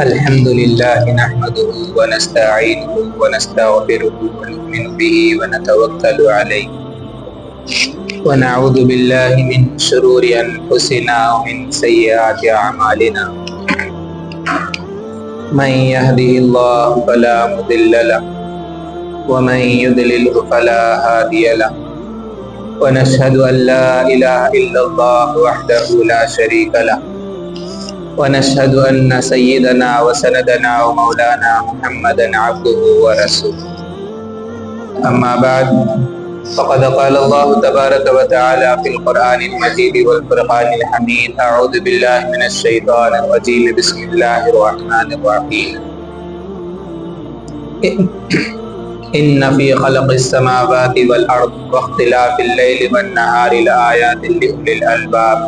الحمد لله نحمده ونستعينه ونستغفره ونؤمن به ونتوكل عليه ونعوذ بالله من شرور أنفسنا ومن سيئات أعمالنا من يهده الله فلا مضل له ومن يضلله فلا هادي له ونشهد أن لا إله إلا الله وحده لا شريك له ونشهد أن سيدنا وسندنا ومولانا محمدا عبده ورسوله أما بعد فقد قال الله تبارك وتعالى في القرآن المجيد والفرقان الحميد أعوذ بالله من الشيطان الرجيم بسم الله الرحمن الرحيم إن في خلق السماوات والأرض واختلاف الليل والنهار لآيات لأولي الألباب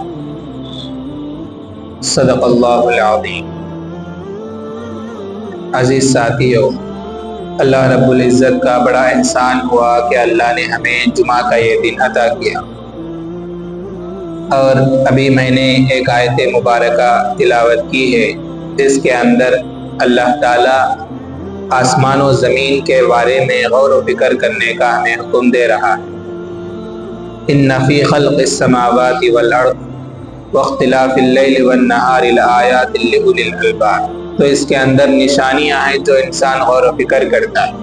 صدق اللہ العظیم۔ عزیز ساتھیو، اللہ رب العزت کا بڑا احسان ہوا کہ اللہ نے ہمیں جمعہ کا یہ دن عطا کیا، اور ابھی میں نے ایک آیت مبارکہ تلاوت کی ہے جس کے اندر اللہ تعالیٰ آسمان و زمین کے بارے میں غور و فکر کرنے کا ہمیں حکم دے رہا ہے۔ ان فی خلق السماوات والارض واختلاف اللیل والنہار لآیات لأولی الالباب، تو اس کے اندر نشانیاں ہیں جو انسان غور و فکر کرتا ہے۔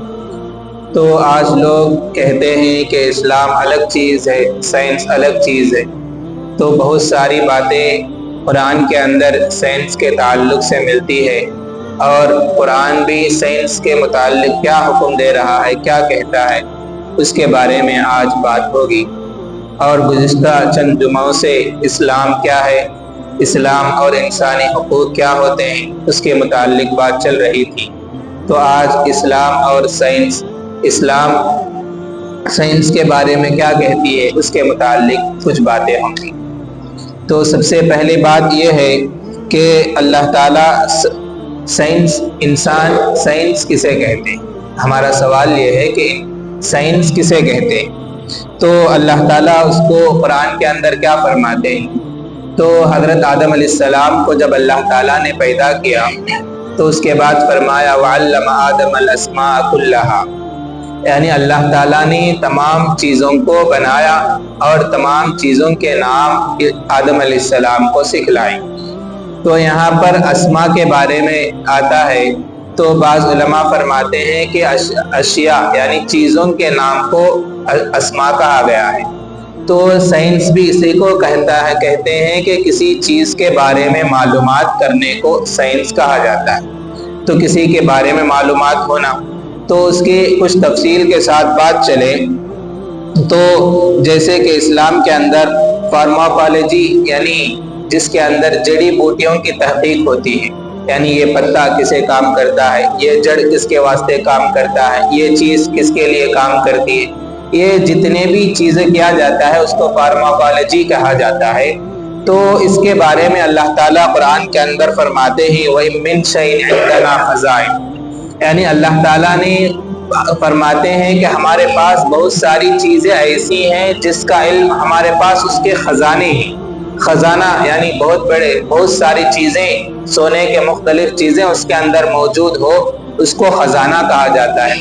تو آج لوگ کہتے ہیں کہ اسلام الگ چیز ہے، سائنس الگ چیز ہے، تو بہت ساری باتیں قرآن کے اندر سائنس کے تعلق سے ملتی ہے، اور قرآن بھی سائنس کے متعلق کیا حکم دے رہا ہے، کیا کہتا ہے، اس کے بارے میں آج بات ہوگی۔ اور گزشتہ چند جمعوں سے اسلام کیا ہے، اسلام اور انسانی حقوق کیا ہوتے ہیں، اس کے متعلق بات چل رہی تھی۔ تو آج اسلام اور سائنس، اسلام سائنس کے بارے میں کیا کہتی ہے، اس کے متعلق کچھ باتیں ہوں گی۔ تو سب سے پہلی بات یہ ہے کہ اللہ تعالیٰ سائنس، انسان سائنس کسے کہتے ہیں؟ ہمارا سوال یہ ہے کہ سائنس کسے کہتے ہیں؟ تو اللہ تعالیٰ اس کو قرآن کے اندر کیا فرماتے ہیں؟ تو حضرت آدم علیہ السلام کو جب اللہ تعالیٰ نے پیدا کیا تو اس کے بعد فرمایا وَعَلَّمَ آدَمَ الْأَسْمَاءَ كُلَّهَا، یعنی اللہ تعالیٰ نے تمام چیزوں کو بنایا اور تمام چیزوں کے نام آدم علیہ السلام کو سکھلائے۔ تو یہاں پر اسماء کے بارے میں آتا ہے، تو بعض علماء فرماتے ہیں کہ اشیاء یعنی چیزوں کے نام کو اسماء کہا گیا ہے۔ تو سائنس بھی اسی کو کہتے ہیں کہ کسی چیز کے بارے میں معلومات کرنے کو سائنس کہا جاتا ہے۔ تو کسی کے بارے میں معلومات ہونا، تو اس کی کچھ تفصیل کے ساتھ بات چلے تو جیسے کہ اسلام کے اندر فارماکالوجی یعنی جس کے اندر جڑی بوٹیوں کی تحقیق ہوتی ہے، یعنی یہ پتا کسے کام کرتا ہے، یہ جڑ کس کے واسطے کام کرتا ہے، یہ چیز کس کے لیے کام کرتی ہے، یہ جتنے بھی چیزیں کیا جاتا ہے اس کو فارماکالوجی کہا جاتا ہے۔ تو اس کے بارے میں اللہ تعالیٰ قرآن کے اندر فرماتے ہیں وَإِن مِّن شَيْءٍ عِندَنَا خَزَائِنُ، یعنی اللہ تعالیٰ نے فرماتے ہیں کہ ہمارے پاس بہت ساری چیزیں ایسی ہیں جس کا علم ہمارے پاس اس کے خزانے ہیں۔ خزانہ یعنی بہت ساری چیزیں، سونے کے مختلف چیزیں اس کے اندر موجود ہو، اس کو خزانہ کہا جاتا ہے۔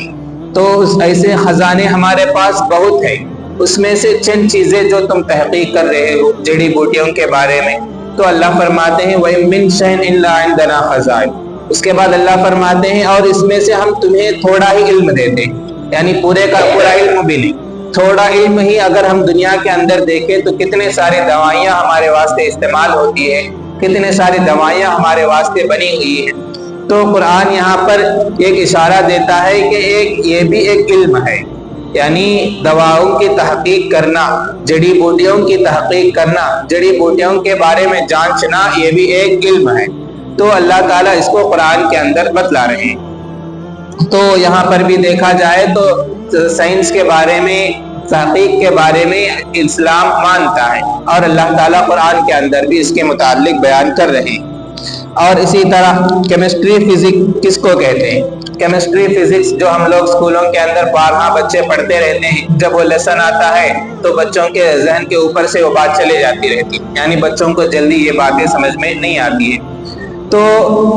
تو ایسے خزانے ہمارے پاس بہت ہیں، اس میں سے چند چیزیں جو تم تحقیق کر رہے ہو جڑی بوٹیوں کے بارے میں، تو اللہ فرماتے ہیں وَإِن مِّن شَيْءٍ إِلَّا عِندَنَا خَزَائِنُ، اس کے بعد اللہ فرماتے ہیں اور اس میں سے ہم تمہیں تھوڑا ہی علم دیتے ہیں، یعنی پورے کا پورا علم بھی نہیں، تھوڑا علم ہی۔ اگر ہم دنیا کے اندر دیکھیں تو کتنے سارے دوائیاں ہمارے واسطے استعمال ہوتی ہے، کتنے سارے دوائیاں ہمارے واسطے بنی ہوئی ہیں۔ تو قرآن یہاں پر ایک اشارہ دیتا ہے کہ یہ بھی ایک علم ہے، یعنی دواؤں کی تحقیق کرنا، جڑی بوٹیوں کی تحقیق کرنا، جڑی بوٹیوں کے بارے میں جانچنا، یہ بھی ایک علم ہے۔ تو اللہ تعالیٰ اس کو قرآن کے اندر بتلا رہے ہیں۔ تو یہاں پر بھی دیکھا جائے تو سائنس کے بارے میں، تحقیق کے بارے میں اسلام مانتا ہے، اور اللہ تعالیٰ قرآن کے اندر بھی اس کے متعلق بیان کر رہے ہیں۔ اور اسی طرح کیمسٹری، فزکس کس کو کہتے ہیں؟ केमिस्ट्री फिजिक्स जो हम लोग स्कूलों के अंदर 12 बच्चे पढ़ते रहते हैं, जब वो लेसन आता है तो बच्चों के जहन के ऊपर से वो बात चले जाती रहती है, यानी बच्चों को जल्दी ये बातें समझ में नहीं आती है। तो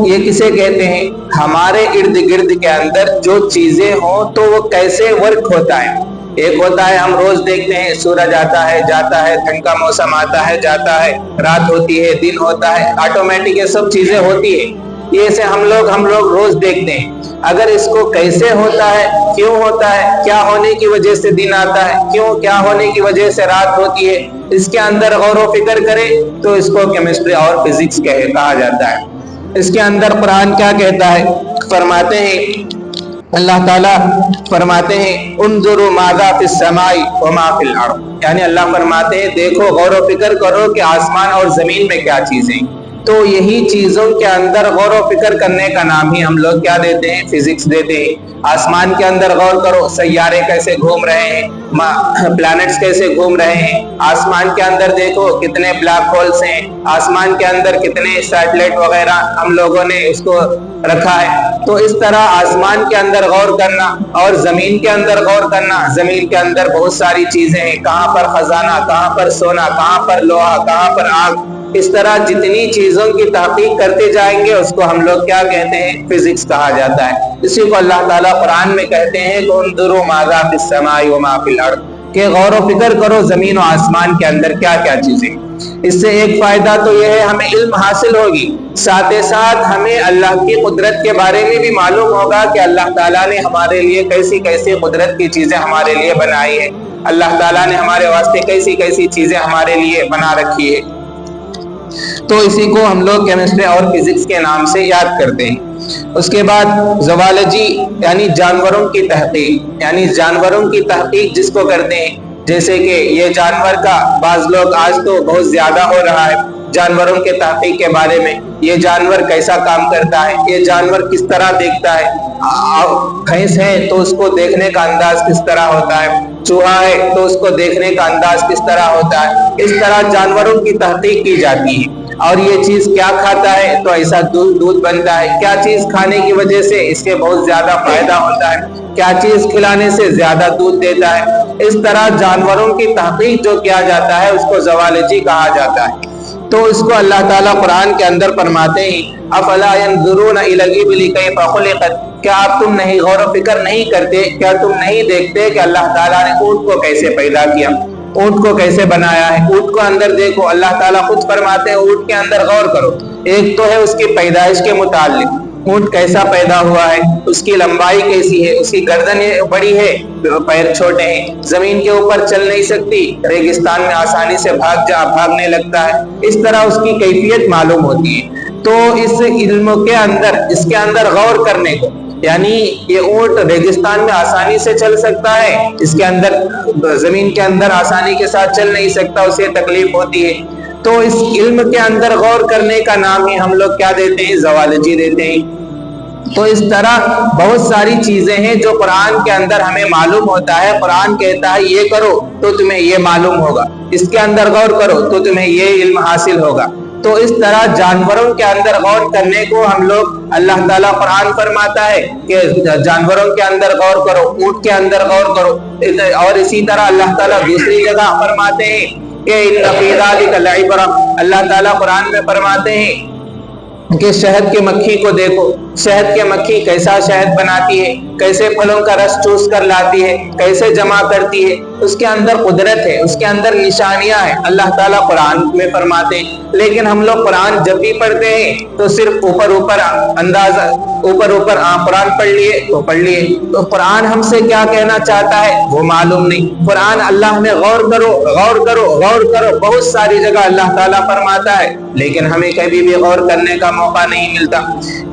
ये किसे कहते हैं? हमारे इर्द गिर्द के अंदर जो चीजें हो तो वो कैसे वर्क होता है। एक होता है हम रोज देखते हैं, सूरज आता है जाता है, ठंड का मौसम आता है जाता है, रात होती है दिन होता है, ऑटोमेटिक ये सब चीजें होती है, ये से हम लोग रोज देखते हैं। अगर इसको कैसे होता है, क्यों होता है, क्या होने की वजह से दिन आता है, क्यों क्या होने की वजह से रात होती है, इसके अंदर गौर व फिक्र करें तो इसको केमिस्ट्री और फिजिक्स कहा जाता है। इसके अंदर कुरान क्या कहता है? फरमाते हैं, अल्लाह ताला फरमाते हैं उन्जुरु माज़ा फिस समाई व मा फिल अर्द, यानी अल्लाह फरमाते हैं देखो गौर व फिक्र करो कि आसमान और जमीन में क्या चीजें। तो यही चीजों के अंदर गौर व फिक्र करने का नाम ही हम लोग क्या देते हैं? फिजिक्स देते हैं। आसमान के अंदर गौर करो, सैयारे कैसे घूम रहे हैं, प्लैनेट्स कैसे घूम रहे हैं, आसमान के अंदर देखो कितने ब्लैक होल्स हैं, आसमान के अंदर कितने सैटेलाइट वगैरह हम लोगों ने उसको रखा है। तो इस तरह आसमान के अंदर गौर करना और जमीन के अंदर गौर करना, जमीन के अंदर बहुत सारी चीजें हैं, कहाँ पर खजाना, कहाँ पर सोना, कहाँ पर लोहा, कहाँ पर आग, इस तरह जितनी चीजों की तहकीक करते जाएंगे उसको हम लोग क्या कहते हैं? फिजिक्स कहा जाता है। इसी को अल्लाह ताला कुरान में कहते हैं उन्जुरु माज़ा फिस समाई व मा फिल अर्द, कि गौर व फिक्र करो जमीन और आसमान के अंदर क्या क्या चीजें। इससे एक फायदा तो यह है हमें इल्म हासिल होगी, साथ ही साथ हमें अल्लाह की कुदरत के बारे में भी मालूम होगा कि अल्लाह ताला ने हमारे लिए कैसी कैसी कुदरत की चीजें हमारे लिए बनाई है, अल्लाह ताला ने हमारे वास्ते कैसी कैसी चीजें हमारे लिए बना रखी है। तो इसी को हम लोग केमिस्ट्री और फिजिक्स के नाम से याद करते हैं। उसके बाद ज़वालजी यानी जानवरों की तहकीक, यानी जानवरों की तहकीक जिसको करते हैं, जैसे कि ये जानवर का बाज लोग आज तो बहुत ज्यादा हो रहा है जानवरों के तहकीक के बारे में, ये जानवर कैसा काम करता है, ये जानवर किस तरह देखता है, भैंस है तो उसको देखने का अंदाज किस तरह होता है, चूहा है तो उसको देखने का अंदाज किस तरह होता है, इस तरह जानवरों की तहकीक की जाती है। और ये चीज क्या खाता है तो ऐसा दूध बनता है, क्या चीज खाने की वजह से इसके बहुत ज्यादा फायदा होता है, क्या चीज खिलाने से ज्यादा दूध देता है, इस तरह जानवरों की तहकीक जो किया जाता है उसको ज़वालजी कहा जाता है। तो इसको अल्लाह ताला कुरान के अंदर फरमाते हैं अफला यंजुरून इलल इबली कैफ़ खुलिक़त, क्या आप तुम नहीं गौर व फिक्र नहीं करते, क्या तुम नहीं देखते कि अल्लाह ताला ने ऊंट को कैसे पैदा किया, ऊंट को कैसे बनाया है। ऊंट को अंदर देखो, अल्लाह ताला खुद फरमाते हैं ऊंट के अंदर गौर करो। एक तो है उसकी पैदाइश के मुतालिक, ऊंट कैसा पैदा हुआ है, उसकी लंबाई कैसी है, उसकी गर्दन बड़ी है, पैर छोटे हैं, जमीन के ऊपर चल नहीं सकती, रेगिस्तान में आसानी से भागने लगता है, इस तरह उसकी कैफियत मालूम होती है। तो इस इल्म के अंदर, इसके अंदर गौर करने को, यानी ये ऊंट रेगिस्तान में आसानी से चल सकता है, इसके अंदर जमीन के अंदर आसानी के साथ चल नहीं सकता, उसे तकलीफ होती है। तो इस इल्म के अंदर गौर करने का नाम ही हम लोग क्या देते हैं? ज़वालजी देते हैं। तो इस तरह बहुत सारी चीजें हैं जो कुरान के अंदर हमें मालूम होता है। कुरान कहता है ये करो तो तुम्हें ये मालूम होगा, इसके अंदर गौर करो तो तुम्हें ये इल्म हासिल होगा। तो इस तरह जानवरों के अंदर गौर करने को हम लोग, अल्लाह ताला कुरान फरमाता है कि जानवरों के अंदर गौर करो, ऊंट के अंदर गौर करो। और इसी तरह अल्लाह ताला दूसरी जगह फरमाते हैं कि इन्ना फी ज़ालिका लइब्रा, अल्लाह ताला कुरान में फरमाते हैं कि शहद के मक्खी को देखो, शहद के मक्खी कैसा शहद बनाती है, कैसे फलों का रस चूस कर लाती है, कैसे जमा करती है, उसके अंदर कुदरत है, उसके अंदर निशानियां हैं, अल्लाह ताला कुरान में फरमाते हैं। लेकिन हम लोग कुरान जब भी पढ़ते हैं तो सिर्फ ऊपर ऊपर अंदाजा, ऊपर ऊपर कुरान पढ़ लिए तो पढ़ लिए, तो कुरान हमसे क्या कहना चाहता है वो मालूम नहीं। कुरान अल्लाह में गौर करो गौर करो गौर करो, बहुत सारी जगह अल्लाह ताला फरमाता है, लेकिन हमें कभी भी गौर करने का मौका नहीं मिलता।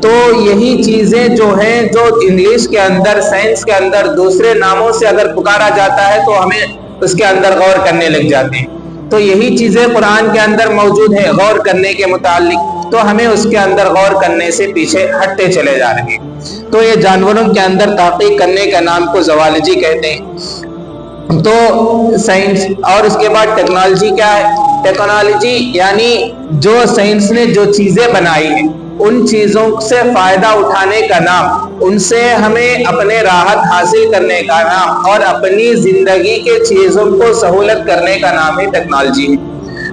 तो यही चीजें जो हैं, जो इंग्लिश के अंदर, साइंस के अंदर दूसरे नामों से अगर पुकारा जाता है तो हमें उसके अंदर गौर करने लग जाते हैं। तो यही चीजें कुरान के अंदर मौजूद है गौर करने के मुतालिक, तो हमें उसके अंदर गौर करने से पीछे हटते चले जा रहे हैं। तो ये जानवरों के अंदर तहकीक करने का नाम को ज़वालजी कहते हैं। तो साइंस और इसके बाद टेक्नोलॉजी क्या है? टेक्नोलॉजी यानी जो साइंस ने जो चीजें बनाई है, ان چیزوں سے فائدہ اٹھانے کا نام، ان سے ہمیں اپنے راحت حاصل کرنے کا نام اور اپنی زندگی کے چیزوں کو سہولت کرنے کا نام ہی ٹیکنالوجی ہے۔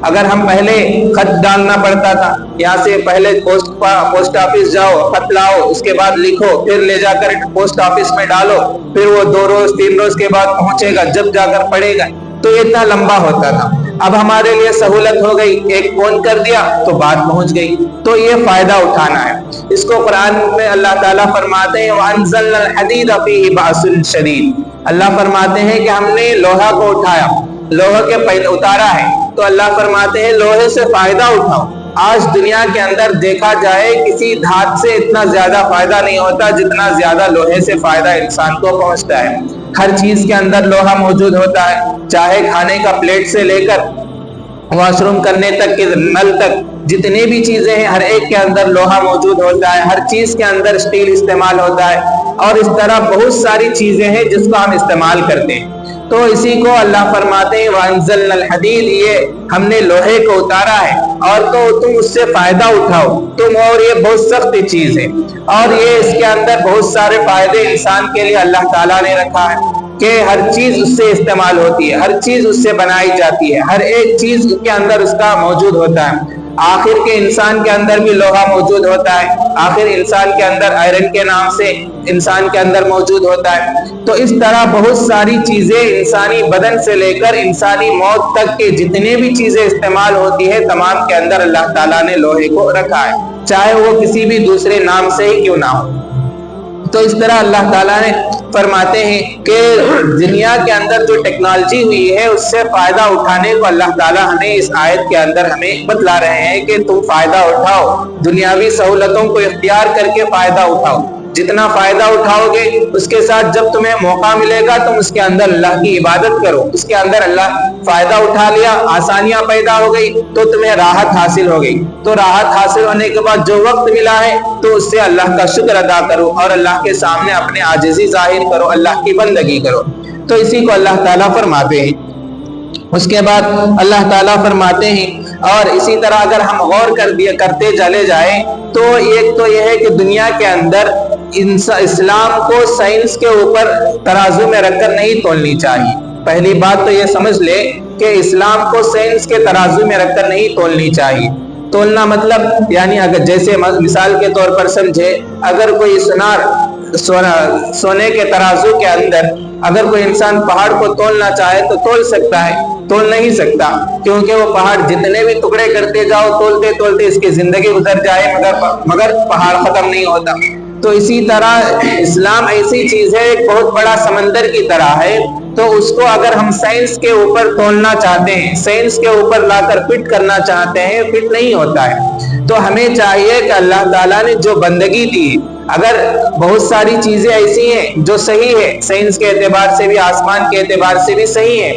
اگر ہم پہلے خط ڈالنا پڑتا تھا، یہاں سے پہلے پوسٹ آفس جاؤ، خط لاؤ، اس کے بعد لکھو، پھر لے جا کر پوسٹ آفس میں ڈالو، پھر وہ 2 روز 3 روز کے بعد پہنچے گا، جب جا کر پڑے گا، تو یہ اتنا لمبا ہوتا تھا۔ اب ہمارے لیے سہولت ہو گئی، ایک فون کر دیا تو بات پہنچ گئی۔ تو یہ فائدہ اٹھانا ہے۔ اس کو قرآن میں اللہ تعالیٰ فرماتے ہیں وَأَنزَلْنَا الْحَدِيدَ فِيهِ بَأْسٌ شَدِيدٌ، اللہ فرماتے ہیں کہ ہم نے لوہا کو اٹھایا، لوہے کے پہلے اتارا ہے، تو اللہ فرماتے ہیں لوہے سے فائدہ اٹھاؤ۔ آج دنیا کے اندر دیکھا جائے کسی دھات سے اتنا زیادہ فائدہ نہیں ہوتا جتنا زیادہ لوہے سے فائدہ انسان کو پہنچتا ہے۔ ہر چیز کے اندر لوہا موجود ہوتا ہے، چاہے کھانے کا پلیٹ سے لے کر واش روم کرنے تک کے نل تک، جتنے بھی چیزیں ہیں ہر ایک کے اندر لوہا موجود ہوتا ہے، ہر چیز کے اندر اسٹیل استعمال ہوتا ہے، اور اس طرح بہت ساری چیزیں ہیں جس کو ہم استعمال کرتے ہیں۔ تو اسی کو اللہ فرماتے ہیں وَأَنزَلْنَا الْحَدِيدَ، یہ ہم نے لوہے کو اتارا ہے اور تو تم اس سے فائدہ اٹھاؤ تم، اور یہ بہت سخت چیز ہے، اور یہ اس کے اندر بہت سارے فائدے انسان کے لیے اللہ تعالیٰ نے رکھا ہے کہ ہر چیز اس سے استعمال ہوتی ہے، ہر چیز اس سے بنائی جاتی ہے، ہر ایک چیز کے اندر اس کا موجود ہوتا ہے۔ آخر کے انسان کے اندر بھی لوہا موجود ہوتا ہے، آخر انسان کے اندر آئرن کے نام سے انسان کے اندر موجود ہوتا ہے۔ تو اس طرح بہت ساری چیزیں انسانی بدن سے لے کر انسانی موت تک کے جتنے بھی چیزیں استعمال ہوتی ہے تمام کے اندر اللہ تعالیٰ نے لوہے کو رکھا ہے، چاہے وہ کسی بھی دوسرے نام سے ہی کیوں نہ ہو۔ تو اس طرح اللہ تعالیٰ نے فرماتے ہیں کہ دنیا کے اندر جو ٹیکنالوجی ہوئی ہے اس سے فائدہ اٹھانے کو اللہ تعالیٰ ہمیں اس آیت کے اندر ہمیں بتلا رہے ہیں کہ تم فائدہ اٹھاؤ، دنیاوی سہولتوں کو اختیار کر کے فائدہ اٹھاؤ۔ جتنا فائدہ اٹھاؤ گے اس کے ساتھ جب تمہیں موقع ملے گا تم اس کے اندر اللہ کی عبادت کرو، اس کے اندر اللہ فائدہ اٹھا لیا، آسانیاں پیدا ہو گئی تو تمہیں راحت حاصل ہو گئی، تو راحت حاصل ہونے کے بعد جو وقت ملا ہے تو اس سے اللہ کا شکر ادا کرو اور اللہ کے سامنے اپنے عاجزی ظاہر کرو، اللہ کی بندگی کرو۔ تو اسی کو اللہ تعالیٰ فرماتے ہیں۔ اس کے بعد اللہ تعالیٰ فرماتے ہیں، اور اسی طرح اگر ہم غور کرتے چلے جائیں تو ایک تو یہ ہے کہ دنیا کے اندر اسلام کو سائنس کے اوپر ترازو میں رکھ کر نہیں تولنی چاہیے۔ پہلی بات تو یہ سمجھ لے کہ اسلام کو سائنس کے ترازو میں رکھ کر نہیں تولنی چاہیے۔ تولنا مطلب یعنی اگر جیسے مثال کے طور پر سمجھے، اگر کوئی سونے کے ترازو کے اندر اگر کوئی انسان پہاڑ کو تولنا چاہے تو تول سکتا ہے؟ تول نہیں سکتا، کیونکہ وہ پہاڑ جتنے بھی ٹکڑے کرتے جاؤ تولتے تولتے اس کی زندگی گزر جائے مگر پہاڑ ختم نہیں ہوتا۔ تو اسی طرح اسلام ایسی چیز ہے، ایک بہت بڑا سمندر کی طرح ہے، تو اس کو اگر ہم سائنس کے اوپر تولنا چاہتے ہیں، سائنس کے اوپر لا کر فٹ کرنا چاہتے ہیں، فٹ نہیں ہوتا ہے۔ تو ہمیں چاہیے کہ اللہ تعالیٰ نے جو بندگی دی، اگر بہت ساری چیزیں ایسی ہیں جو صحیح ہے، سائنس کے اعتبار سے بھی، آسمان کے اعتبار سے بھی صحیح ہے،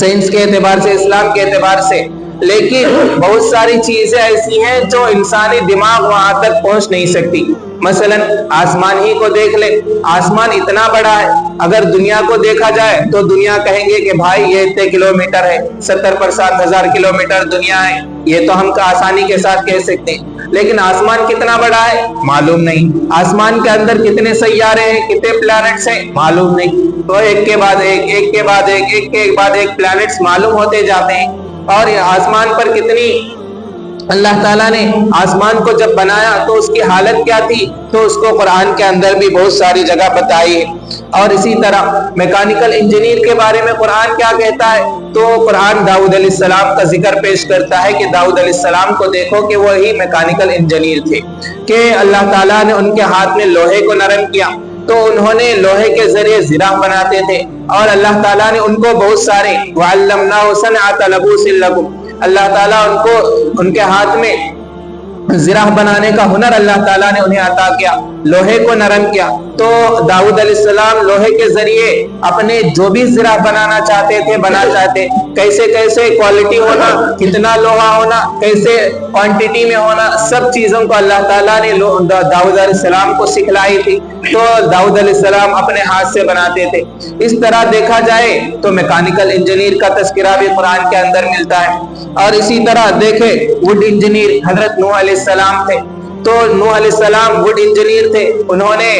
سائنس کے اعتبار سے، اسلام کے اعتبار سے، لیکن بہت ساری چیزیں ایسی ہیں جو انسانی دماغ وہاں تک پہنچ نہیں سکتی۔ مثلا آسمان ہی کو دیکھ لیں، آسمان اتنا بڑا ہے، اگر دنیا کو دیکھا جائے تو دنیا کہیں گے کہ بھائی یہ اتنے کلومیٹر ہے، 70 پر 7,000 کلومیٹر دنیا ہے، یہ تو ہم آسانی کے ساتھ کہہ سکتے ہیں، لیکن آسمان کتنا بڑا ہے معلوم نہیں، آسمان کے اندر کتنے سیارے ہیں، کتنے پلانٹس ہیں معلوم نہیں، تو ایک کے بعد ایک، ایک کے بعد ایک، ایک کے بعد ایک پلانٹس معلوم ہوتے جاتے ہیں۔ اور آسمان پر کتنی اللہ تعالیٰ نے آسمان کو جب بنایا تو اس کی حالت کیا تھی، تو اس کو قرآن کے اندر بھی بہت ساری جگہ بتائی ہے۔ اور اسی طرح میکینیکل انجینئر کے بارے میں قرآن کیا کہتا ہے، تو قرآن داؤد علیہ السلام کا ذکر پیش کرتا ہے کہ داؤد علیہ السلام کو دیکھو کہ وہی میکینیکل انجینئر تھے، کہ اللہ تعالیٰ نے ان کے ہاتھ میں لوہے کو نرم کیا تو انہوں نے لوہے کے ذریعے زرہ بناتے تھے، اور اللہ تعالیٰ نے ان کو بہت سارے وَعَلَّمْنَاهُ صَنْعَةَ لَبُوسٍ لَكُمْ، اللہ تعالیٰ ان کے ہاتھ میں زرہ بنانے کا ہنر اللہ تعالیٰ نے انہیں عطا کیا، لوہے کو نرم کیا۔ تو داؤد علیہ السلام لوہے کے ذریعے اپنے جو بھی زرہ بنانا چاہتے تھے بنا چاہتے، کیسے کیسے کوالٹی ہونا، کتنا لوہا ہونا، کیسے کوانٹیٹی میں ہونا، سب چیزوں کو اللہ تعالیٰ نے داؤد علیہ السلام کو سکھلائی تھی، تو داؤد علیہ السلام اپنے ہاتھ سے بناتے تھے۔ اس طرح دیکھا جائے تو میکینیکل انجینئر کا تذکرہ بھی قرآن کے اندر ملتا ہے۔ اور اسی طرح دیکھیں ووڈ انجینئر حضرت نوح علیہ السلام تھے، تو नूह अलैहिस्सलाम वुड इंजीनियर थे। उन्होंने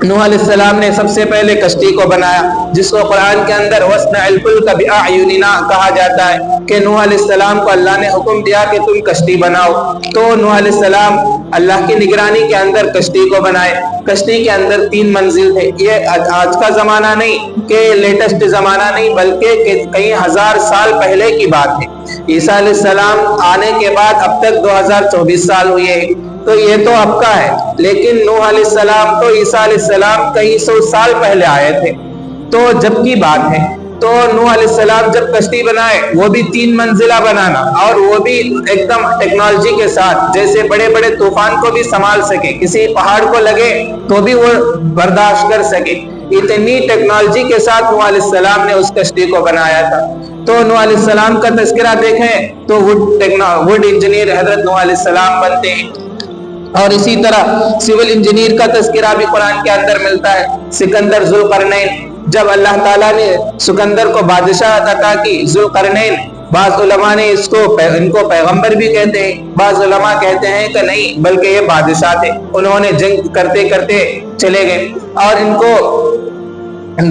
नूह अलैहिस्सलाम ने सबसे पहले कश्ती को बनाया, जिसको कुरान के अंदर वस्नअल फुल्क बिअयुनिना कहा जाता है कि नूह अलैहिस्सलाम को अल्लाह ने हुक्म दिया कि तुम कश्ती बनाओ। तो नूह अलैहिस्सलाम अल्लाह की निगरानी के अंदर कश्ती को बनाए। कश्ती के अंदर 3 मंजिल थे। ये आज का जमाना नहीं कि लेटेस्ट जमाना नहीं, बल्कि कई हजार साल पहले की बात है। ईसा अलैहिस्सलाम आने के बाद अब तक 2024 साल हुए हैं, तो ये तो आपका है। लेकिन नूह अलैहिस्सलाम तो ईसा अलैहिस्सलाम कई 100 साल पहले आए थे। तो जब की बात है, तो नूह अलैहिस्सलाम जब कश्ती बनाए, वो भी 3 मंजिला बनाना, और वो भी एकदम टेक्नोलॉजी के साथ, जैसे बड़े बड़े तूफान को भी संभाल सके, किसी पहाड़ को लगे तो भी वो बर्दाश्त कर सके, इतनी टेक्नोलॉजी के साथ नूह अलैहिस्सलाम ने उस कश्ती को बनाया था। तो नूह अलैहिस्सलाम का तज़किरा देखें तो वुड इंजीनियर हजरत नूह अलैहिस्सलाम बनते हैं। और इसी तरह सिविल इंजीनियर का तज़किरा भी कुरान के अंदर मिलता है। सिकंदर ज़ुल्क़रनैन, जब अल्लाह ताला ने सिकंदर को बादशाह अता की, ज़ुल्क़रनैन, बाज़ उलमा ने इनको पैगंबर भी कहते हैं, बाज़ उलमा कहते हैं कि नहीं, बल्कि ये बादशाह थे। उन्होंने जंग करते करते चले गए, और इनको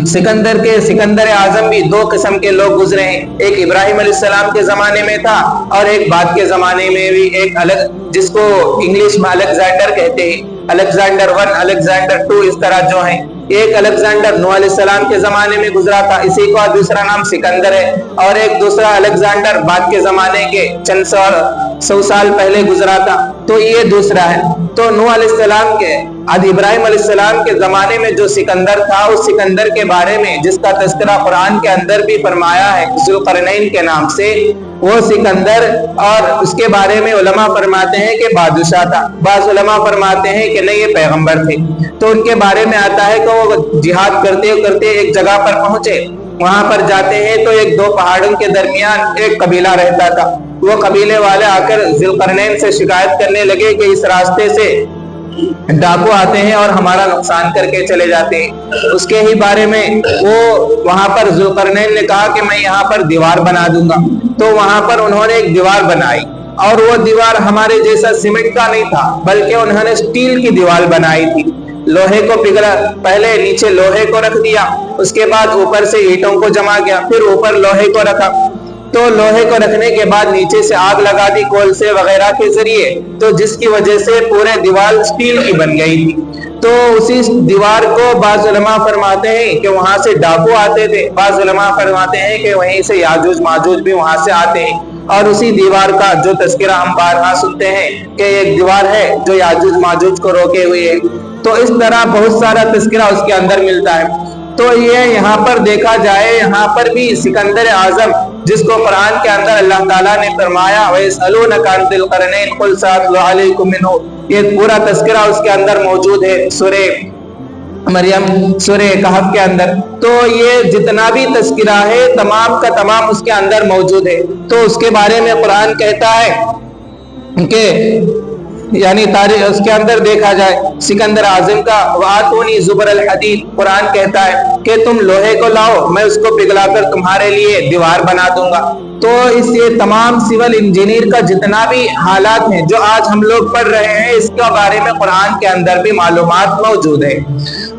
सिकंदर आजम भी 2 किस्म के लोग गुजरे हैं। एक इब्राहिम अलैहिस्सलाम के जमाने में था, और एक बाद के जमाने में भी एक अलग, जिसको इंग्लिश में अलेक्जेंडर कहते हैं, अलेक्जेंडर 1, अलेक्जेंडर 2, इस तरह जो है। एक अलेक्जेंडर नूह अलैहिस्सलाम के जमाने में गुजरा था, इसी का दूसरा नाम सिकंदर है, और एक दूसरा अलेक्जेंडर बाद के जमाने के चंद 100 साल पहले गुजरा था, तो ये दूसरा है। तो नूह अलैहिस्सलाम के इब्राहिम अलैहिस्सलाम के जमाने में जो सिकंदर था, उस सिकंदर के बारे में जिसका तज़किरा कुरान के अंदर भी फरमाया है ज़ुल्क़रनैन के नाम से, वो सिकंदर, और उसके बारे में उलमा फरमाते हैं कि बादशाह था, बाज़ उलमा फरमाते हैं कि नहीं, ये पैगंबर थे। तो उनके बारे में आता है कि वो जिहाद करते करते एक जगह पर पहुंचे, वहां पर जाते हैं तो एक 2 पहाड़ों के दरमियान एक कबीला रहता था। वो कबीले वाले आकर ज़ुल्क़रनैन से शिकायत करने लगे कि इस रास्ते से डाकू आते हैं और हमारा नुकसान करके चले जाते हैं। उसके ही बारे में वो वहां पर ज़ुल्क़रनैन ने कहा कि मैं यहाँ पर दीवार बना दूंगा। तो वहां पर उन्होंने एक दीवार बनाई, और वो दीवार हमारे जैसा सीमेंट का नहीं था, बल्कि उन्होंने स्टील की दीवार बनाई थी। लोहे को पिघला, पहले नीचे लोहे को रख दिया, उसके बाद ऊपर से ईंटों को जमा किया, फिर ऊपर लोहे को रखा। तो लोहे को रखने के बाद नीचे से आग लगा दी कोलसे वगैरह के जरिए, तो जिसकी वजह से पूरे दीवार स्टील की बन गई थी। तो उसी दीवार को बाज़ उलमा फरमाते हैं कि वहां से डाकू आते थे, बाज़ उलमा फरमाते हैं कि वहीं से याजूज माजूज भी वहां से आते हैं। और उसी दीवार का जो तज़किरा हम बारहा सुनते हैं कि एक दीवार है जो याजूज माजूज को रोके हुए है। तो इस तरह बहुत सारा तज़किरा उसके अंदर मिलता है। तो ये यहाँ पर देखा जाए, यहाँ पर भी सिकंदर आजम, जिसको कुरान के अंदर अल्लाह ताला ने फरमाया वयसअलूनका अन ज़ुल्क़रनैन क़ुल सअतलू अलैकुम मिन्हु, ये पूरा तज़किरा उसके अंदर मौजूद है सूरे मरियम, सूरे कहफ के अंदर। तो ये जितना भी तज़किरा है तमाम का तमाम उसके अंदर मौजूद है। तो उसके बारे में कुरान कहता है कि यानी तारीख उसके अंदर देखा जाए सिकंदर आजम का, वातूनी ज़ुबरल हदीद, कुरान कहता है कि तुम लोहे को लाओ, मैं उसको पिघलाकर तुम्हारे लिए दीवार बना दूंगा। तो इससे तमाम सिविल इंजीनियर का जितना भी हालात हैं जो आज हम लोग पढ़ रहे हैं, इसके बारे में कुरान के अंदर भी मालूमात मौजूद है।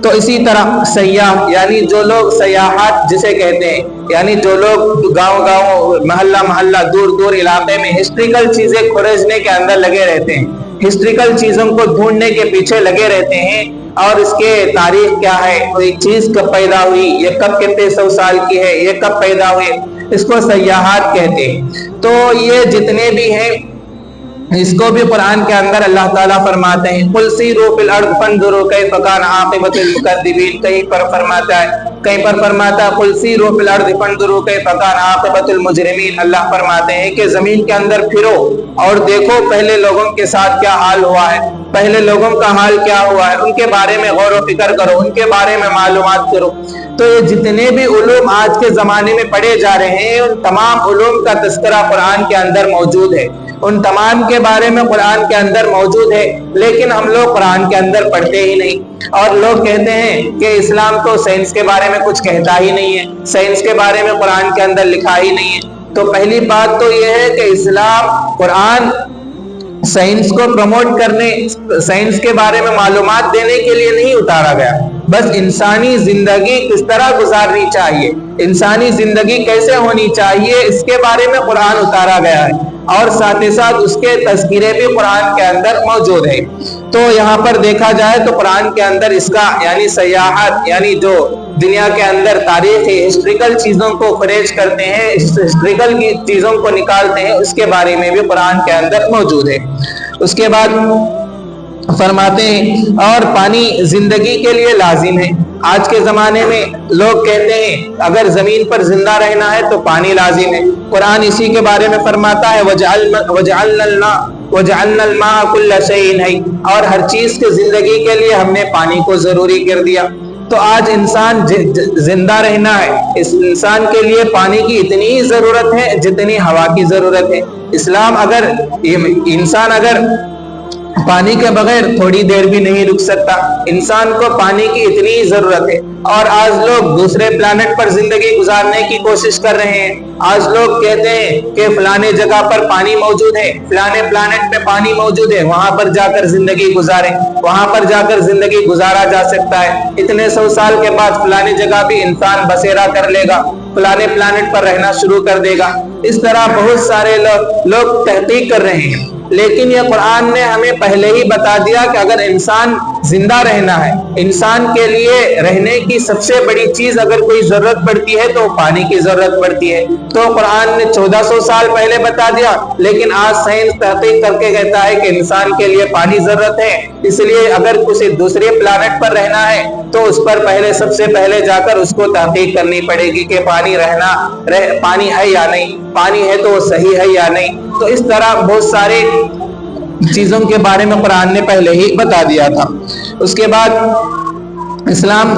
तो इसी तरह सयाह, यानी जो लोग सयाहत जिसे कहते हैं, यानी जो लोग गांव गांव महल्ला महल्ला दूर दूर इलाके में हिस्ट्रिकल चीजें खोजने के अंदर लगे रहते हैं, हिस्ट्रिकल चीजों को ढूंढने के पीछे लगे रहते हैं, और इसके तारीख क्या है, कोई चीज कब पैदा हुई, ये कब कितने 100 साल की है, ये कब पैदा हुए, इसको सयाहत कहते हैं। तो ये जितने भी हैं, इसको भी कुरान के अंदर अल्लाह ताला फरमाते हैं कुल सीरू फिल अर्द फंजुरू कैफ़ कान आक़िबतुल मुकद्दिबीन, कहीं पर फरमाता है, कहीं पर फरमाता है कुल सीरू फिल अर्द फंजुरू कैफ़ कान आक़िबतुल मुजरिमीन। अल्लाह फरमाते हैं कि जमीन के अंदर फिरो और देखो पहले लोगों के साथ क्या हाल हुआ है, पहले लोगों का हाल क्या हुआ है, उनके बारे में गौर व फिक्र करो, उनके बारे में मालूमात करो। तो ये जितने भी उलूम आज के जमाने में पढ़े जा रहे हैं, उन तमाम उलूम का तज़किरा कुरान के अंदर मौजूद है, उन तमाम के बारे में कुरान के अंदर मौजूद है, लेकिन हम लोग कुरान के अंदर पढ़ते ही नहीं। और लोग कहते हैं कि इस्लाम तो साइंस के बारे में कुछ कहता ही नहीं है, साइंस के बारे में कुरान के अंदर लिखा ही नहीं है। तो पहली बात तो यह है कि इस्लाम कुरान साइंस को प्रमोट करने, साइंस के बारे में मालूमात देने के लिए नहीं उतारा गया, बस इंसानी जिंदगी किस तरह गुजारनी चाहिए, इंसानी जिंदगी कैसे होनी चाहिए, इसके बारे में कुरान उतारा गया है और साथ ही साथ उसके तज़किरे भी कुरान के अंदर मौजूद है। तो यहाँ पर देखा जाए तो कुरान के अंदर इसका यानी सयाहत, यानी जो दुनिया के अंदर तारीख हिस्ट्रिकल चीजों को खरेज करते हैं, हिस्ट्रिकल की चीजों को निकालते हैं, उसके बारे में भी कुरान के अंदर मौजूद है। उसके बाद फरमाते हैं और पानी जिंदगी के लिए लाजिम है। आज के जमाने में लोग कहते हैं अगर जमीन पर जिंदा रहना है तो पानी लाजिम है। कुरान इसी के बारे में फरमाता है वजअलनल माअ कुल्ल शैइन है, और हर चीज के जिंदगी के लिए हमने पानी को जरूरी कर दिया। तो आज इंसान जिंदा रहना है, इस इंसान के लिए पानी की इतनी ही जरूरत है जितनी हवा की जरूरत है। इस्लाम अगर इंसान अगर पानी के बगैर थोड़ी देर भी नहीं रुक सकता, इंसान को पानी की इतनी जरूरत है। और आज लोग दूसरे प्लैनेट पर जिंदगी गुजारने की कोशिश कर रहे हैं। आज लोग कहते हैं कि फलाने जगह पर पानी मौजूद है, फलाने प्लैनेट में पानी मौजूद है, वहां पर जाकर जिंदगी गुजारें, वहां पर जाकर जिंदगी गुजारा जा सकता है। इतने 100 साल के बाद फलाने जगह भी इंसान बसेरा कर लेगा, फलाने प्लैनेट पर रहना शुरू कर देगा। इस तरह बहुत सारे लोग तहकीक कर रहे हैं, लेकिन ये कुरान ने हमें पहले ही बता दिया कि अगर इंसान जिंदा रहना है, इंसान के लिए रहने की सबसे बड़ी चीज अगर कोई जरूरत पड़ती है तो पानी की जरूरत पड़ती है। तो कुरान ने 1400 साल पहले बता दिया, लेकिन आज साइंस तहकीक करके कहता है कि इंसान के लिए पानी जरूरत है। इसलिए अगर किसी दूसरे प्लैनेट पर रहना है तो उस पर पहले सबसे पहले जाकर उसको तहकीक करनी पड़ेगी कि पानी है या नहीं, पानी है तो वो सही है या नहीं। तो इस तरह बहुत सारे चीजों के बारे में कुरान ने पहले ही बता दिया था। उसके बाद इस्लाम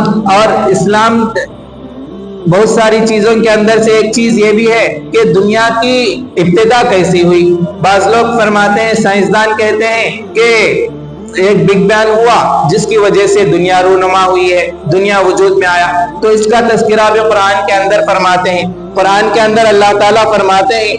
बहुत सारी चीजों के अंदर से एक चीज ये भी है कि दुनिया की इब्तिदा कैसी हुई। बाज लोग फरमाते हैं, साइंसदान कहते हैं कि एक बिग बैंग हुआ जिसकी वजह से दुनिया रूनुमा हुई है, दुनिया वजूद में आया। तो इसका तज़किरा भी कुरान के अंदर फरमाते हैं। कुरान के अंदर अल्लाह ताला फरमाते हैं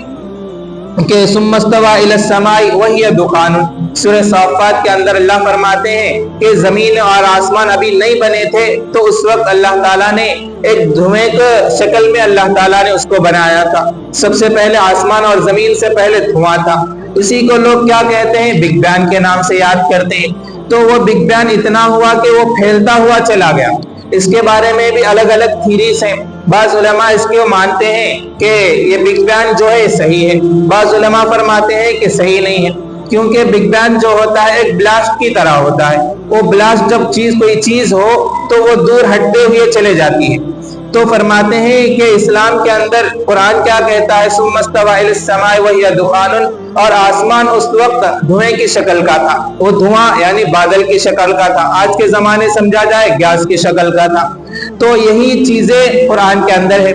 कि सुम्मस्तवा इलस समाई वहिय दुखानुन। सूरह साफ़ात के अंदर अल्लाह फरमाते हैं कि जमीन और आसमान अभी नहीं बने थे तो उस वक्त अल्लाह ताला ने एक धुएं के शक्ल में अल्लाह ताला ने उसको बनाया था। सबसे पहले आसमान और जमीन से पहले धुआं था। इसी को लोग क्या कहते हैं, बिग बैंग के नाम से याद करते हैं। तो वो बिग बैंग इतना हुआ कि वो फैलता हुआ चला गया। इसके बारे में भी अलग अलग थीरीज हैं। बाज उलमा इसके मानते हैं कि ये बिग बैंग जो है सही है, बाज उलमा फरमाते हैं कि सही नहीं है, क्योंकि बिग बैंग जो होता है एक ब्लास्ट की तरह होता है। वो ब्लास्ट जब कोई चीज हो तो वो दूर हटते हुए चले जाती है। तो फरमाते हैं कि इस्लाम के अंदर कुरान क्या कहता है, सुम्मस्तवा इलस समाई वहिय दुखानुन, और आसमान उस वक्त धुएं की शक्ल का था। वो धुआं यानी बादल की शक्ल का था। आज के जमाने समझा जाए गैस की शक्ल का था। तो यही चीजें कुरान के अंदर है।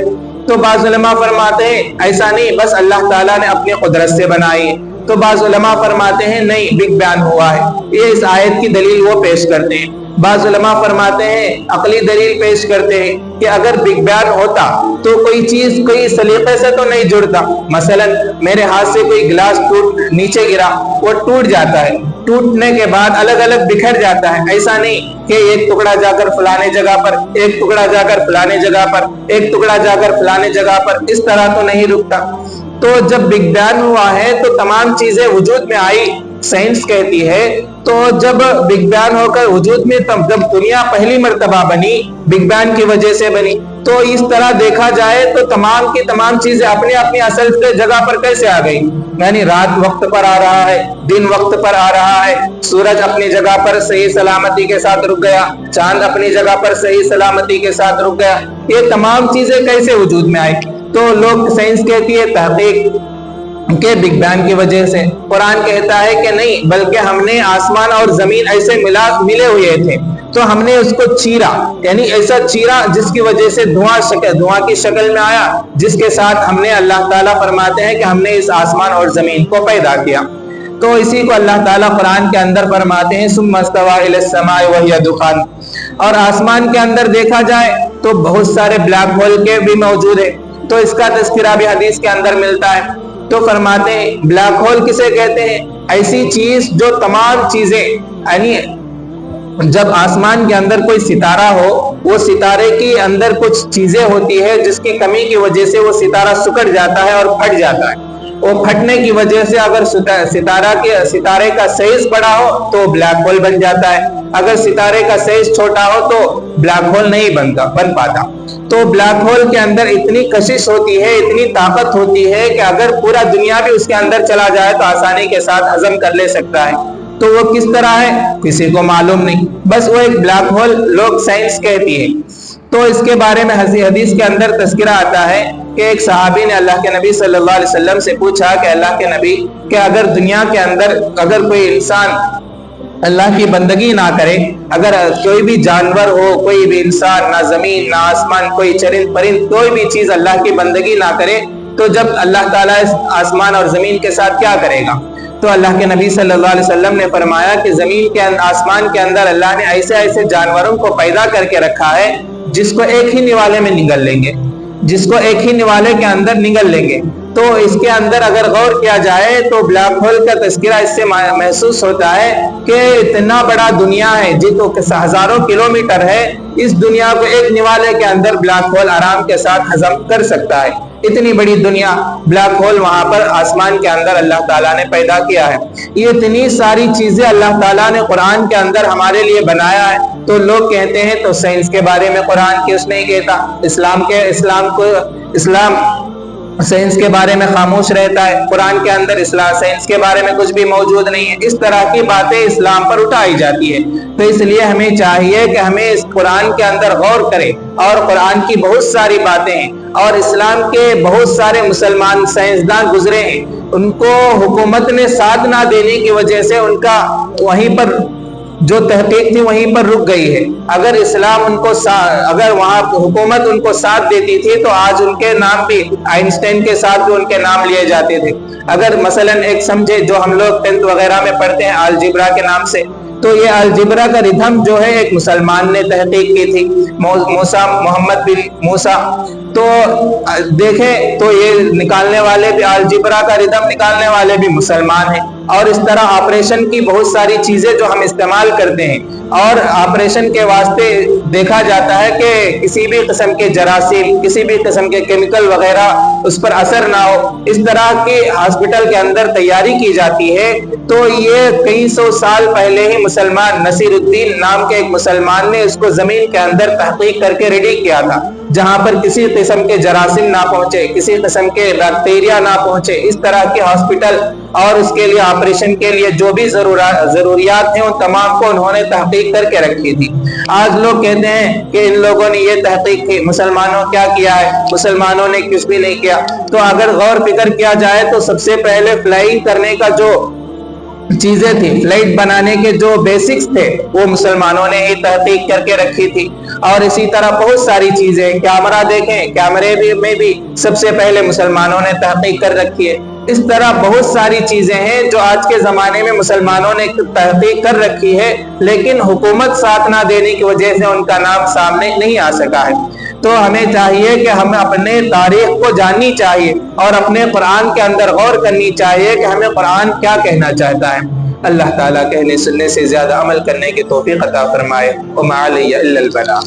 तो बाज़ उलमा फरमाते हैं ऐसा नहीं, बस अल्लाह ताला ने अपनी कुदरत से बनाई है। तो बाज़ उलमा फरमाते हैं नहीं, बिग बैंग हुआ है। ये इस आयत की दलील वो पेश करते हैं। बाज़ उलमा फरमाते हैं, अकली दलील पेश करते हैं कि अगर बिग बैंग होता तो कोई चीज कोई सलीके से तो नहीं जुड़ता। मसलन मेरे हाथ से कोई गिलास नीचे गिरा, वो टूट जाता है, टूटने के बाद अलग अलग बिखर जाता है। ऐसा नहीं कि एक टुकड़ा जाकर फलाने जगह पर, एक टुकड़ा जाकर फलाने जगह पर, एक टुकड़ा जाकर फलाने जगह पर, इस तरह तो नहीं रुकता। तो जब बिग बैंग हुआ है तो तमाम चीजें वजूद में आई। साइंस कहती है तो जब बिग बैंग होकर वजूद में, तब जब दुनिया पहली मर्तबा बनी बिग बैंग की वजह से बनी। तो इस तरह देखा जाए तो तमाम की तमाम चीजें अपनी अपनी असल जगह पर कैसे आ गई, यानी रात वक्त पर आ रहा है, दिन वक्त पर आ रहा है, सूरज अपनी जगह पर सही सलामती के साथ रुक गया, चांद अपनी जगह पर सही सलामती के साथ रुक गया। ये तमाम चीजें कैसे वजूद में आई? तो लोग, साइंस कहती है तहकीक के बिग बैंग की वजह से। कुरान कहता है कि नहीं, बल्कि हमने आसमान और जमीन ऐसे मिले हुए थे तो हमने उसको चीरा, यानी ऐसा चीरा जिसकी वजह से धुआं की शक्ल में आया, जिसके साथ हमने, अल्लाह ताला फरमाते हैं कि हमने इस आसमान और जमीन को पैदा किया। तो इसी को अल्लाह ताला कुरान के अंदर फरमाते हैं सुम्मस्तवा इलस समाई वहिय दुखान। और आसमान के अंदर देखा जाए तो बहुत सारे ब्लैक होल के भी मौजूद है। तो इसका तज़किरा भी हदीस के अंदर मिलता है تو فرماتے ہیں بلیک ہول کسے کہتے ہیں؟ ایسی چیز جو تمام چیزیں، یعنی جب آسمان کے اندر کوئی ستارہ ہو، وہ ستارے کے اندر کچھ چیزیں ہوتی ہے جس کی کمی کی وجہ سے وہ ستارہ سکڑ جاتا ہے اور پھٹ جاتا ہے۔ وہ پھٹنے کی وجہ سے اگر ستارے کا سائز بڑا ہو تو بلیک ہول بن جاتا ہے، اگر ستارے کا سائز چھوٹا ہو تو بلیک ہول نہیں بن پاتا۔ تو بلیک ہول کے اندر اتنی کشش ہوتی ہے، اتنی طاقت ہوتی ہے کہ اگر پورا دنیا بھی اس کے اندر چلا جائے تو آسانی کے ساتھ ہضم کر لے سکتا ہے۔ تو وہ کس طرح ہے کسی کو معلوم نہیں، بس وہ ایک بلیک ہول لوگ سائنس کہتی ہے۔ تو اس کے بارے میں حدیث کے اندر تذکرہ آتا ہے کہ ایک صحابی نے اللہ کے نبی صلی اللہ علیہ وسلم سے پوچھا کہ اللہ کے نبی، کہ اگر دنیا کے اندر اگر کوئی انسان اللہ کی بندگی نہ کرے، اگر کوئی بھی جانور ہو، کوئی بھی انسان، نہ زمین نہ آسمان، کوئی چرند پرند، کوئی بھی چیز اللہ کی بندگی نہ کرے، تو جب اللہ تعالیٰ اس آسمان اور زمین کے ساتھ کیا کرے گا؟ تو اللہ کے نبی صلی اللہ علیہ وسلم نے فرمایا کہ زمین کے آسمان کے اندر اللہ نے ایسے جانوروں کو پیدا کر کے رکھا ہے جس کو ایک ہی نوالے میں نگل لیں گے، جس کو ایک ہی نوالے کے اندر نگل لیں گے۔ تو اس کے اندر اگر غور کیا جائے تو بلیک ہول کا تذکرہ اس سے محسوس ہوتا ہے کہ اتنا بڑا دنیا ہے جی، تو ہزاروں کلومیٹر ہے، اس دنیا کو ایک نوالے کے اندر بلیک ہول آرام کے ساتھ ہضم کر سکتا ہے۔ اتنی بڑی دنیا، بلیک ہول وہاں پر آسمان کے اندر اللہ تعالیٰ نے پیدا کیا ہے۔ یہ اتنی ساری چیزیں اللہ تعالیٰ نے قرآن کے اندر ہمارے لیے بنایا ہے۔ تو لوگ کہتے ہیں تو سائنس کے بارے میں قرآن کیوں نہیں کہتا؟ اسلام سائنس کے بارے میں خاموش رہتا ہے، قرآن کے اندر سائنس کے بارے میں کچھ بھی موجود نہیں ہے۔ اس طرح کی باتیں اسلام پر اٹھائی جاتی ہے۔ تو اس لیے ہمیں چاہیے کہ ہمیں اس قرآن کے اندر غور کریں، اور قرآن کی بہت ساری باتیں ہیں، اور اسلام کے بہت سارے مسلمان سائنسدان گزرے ہیں، ان کو حکومت نے ساتھ نہ دینے کی وجہ سے ان کا وہیں پر جو تحقیق تھی وہیں پر رک گئی ہے۔ اگر اسلام اگر وہاں حکومت ان کو ساتھ دیتی تھی تو آج ان کے نام بھی آئنسٹائن کے ساتھ بھی ان کے نام لیے جاتے تھے۔ اگر مثلا ایک سمجھے جو ہم لوگ 10th وغیرہ میں پڑھتے ہیں الجبرا کے نام سے، تو یہ الجبرا کا ردھم جو ہے ایک مسلمان نے تحقیق کی تھی، محمد بن موسیٰ۔ تو دیکھیں تو یہ نکالنے والے بھی الجبرا کا ردھم نکالنے والے بھی مسلمان ہیں۔ اور اس طرح آپریشن کی بہت ساری چیزیں جو ہم استعمال کرتے ہیں، اور آپریشن کے واسطے دیکھا جاتا ہے کہ کسی بھی قسم کے جراثیم، کسی بھی قسم کے کیمیکل وغیرہ اس پر اثر نہ ہو، اس طرح کی ہاسپٹل کے اندر تیاری کی جاتی ہے۔ تو یہ کئی سو سال پہلے ہی مسلمان نصیر الدین نام کے ایک مسلمان نے اس کو زمین کے اندر تحقیق کر کے ریڈی کیا تھا، جہاں پر کسی قسم کے جراثیم نہ پہنچے، کسی قسم کے بیکٹیریا نہ پہنچے۔ اس طرح کے ہاسپٹل اور اس کے لیے آپریشن کے لیے جو بھی ضروریات ہیں ان تمام کو انہوں نے تحقیق کر کے رکھی تھی۔ آج لوگ کہتے ہیں کہ ان لوگوں نے یہ تحقیق کی، مسلمانوں کیا کیا ہے؟ مسلمانوں نے کچھ بھی نہیں کیا۔ تو اگر غور فکر کیا جائے تو سب سے پہلے فلائنگ کرنے کا جو چیزیں تھی، فلائٹ بنانے کے جو بیسکس تھے، وہ مسلمانوں نے ہی تحقیق کر کے رکھی تھی۔ اور اسی طرح بہت ساری چیزیں، کیمرہ دیکھیں، کیمرے میں بھی سب سے پہلے مسلمانوں نے تحقیق کر رکھی ہے۔ اس طرح بہت ساری چیزیں ہیں جو آج کے زمانے میں مسلمانوں نے تحقیق کر رکھی ہے، لیکن حکومت ساتھ نہ دینے کی وجہ سے ان کا نام سامنے نہیں آ سکا ہے۔ تو ہمیں چاہیے کہ ہمیں اپنے تاریخ کو جاننی چاہیے، اور اپنے قرآن کے اندر غور کرنی چاہیے کہ ہمیں قرآن کیا کہنا چاہتا ہے۔ اللہ تعالیٰ کہنے سننے سے زیادہ عمل کرنے کی توفیق عطا فرمائے۔ وما علی الا البلاغ۔